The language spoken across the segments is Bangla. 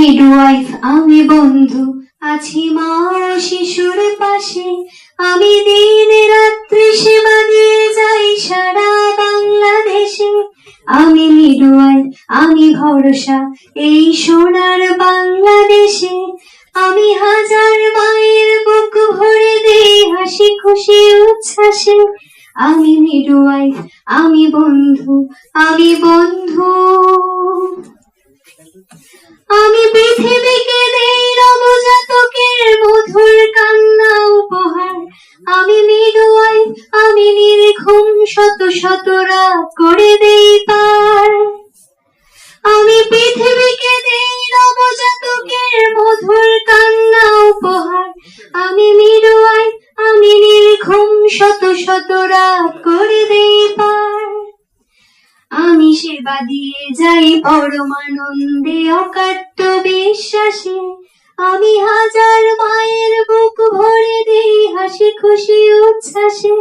মিডওয়াইফ, আমি বন্ধু, আছি মা ও শিশুর পাশে। আমি দিন রাত্রি সেবা দিয়ে যাই সারা বাংলাদেশে। আমি মিডওয়াইফ, আমি ভরসা এই সোনার বাংলাদেশে। আমি হাজার মায়ের বুক ভরে দেই হাসি খুশি উচ্ছ্বাসে। আমি মিডওয়াইফ, আমি বন্ধু, আমি বন্ধু। আমি পৃথিবীকে দেই নবজাতকের মধুর কান্না উপহার। আমি মিডওয়াইফ, আমি নির্ঘুম শত শত রাত করে দেই পার। আমি পৃথিবীকে দেই নবজাতকের মধুর কান্না উপহার। আমি মিডওয়াইফ, আমি নির্ঘুম শত শত রাত করে দেই পার। আমি সেবা দিয়ে যাই পরমানন্দে অকাট্য বিশ্বাসে। আমি হাজার মায়ের বুক ভরে দেই হাসি খুশি উচ্ছ্বাসে।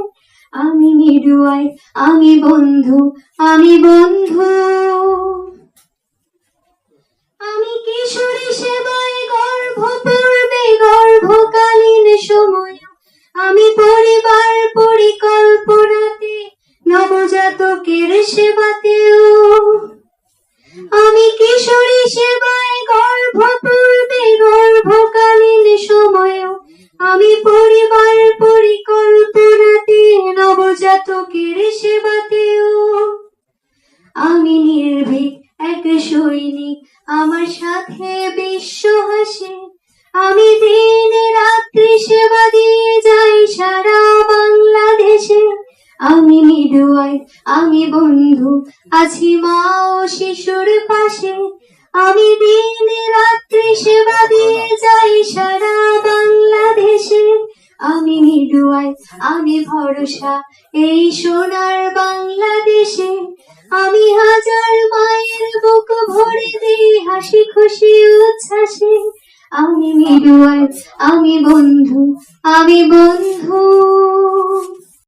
আমি মিডওয়াইফ, আমি বন্ধু, আমি বন্ধু। আমি কিশোরী সেবায় গর্ভপূর্বে গর্ভকালীন সময়। আমি পরিবার পরিকল্পনাতে নবজাতকের সেবাতেও। আমি কিশোরী সেবায় গর্ভপূর্বে গর্ভকালীন সময়। আমি পরিবার পরিকল্পনাতে নবজাতকের সেবাতেও। আমি নির্ভীক এক সৈনিক, আমার সাথে বিশ্ব হাসে। আমি দিন রাত্রি সেবা দিয়ে যাই সারা বাংলাদেশে। আমি মিডওয়াইফ, আমি বন্ধু, আছি মা ও শিশুর পাশে। আমি দিন রাত্রি সেবা দিয়ে যাই সারা বাংলাদেশে। আমি মিডওয়াইফ, আমি ভরসা এই সোনার বাংলাদেশে। আমি হাজার মায়ের বুক ভরে দিই হাসি খুশি উচ্ছ্বাসে। আমি মিডওয়াইফ, আমি বন্ধু, আমি বন্ধু।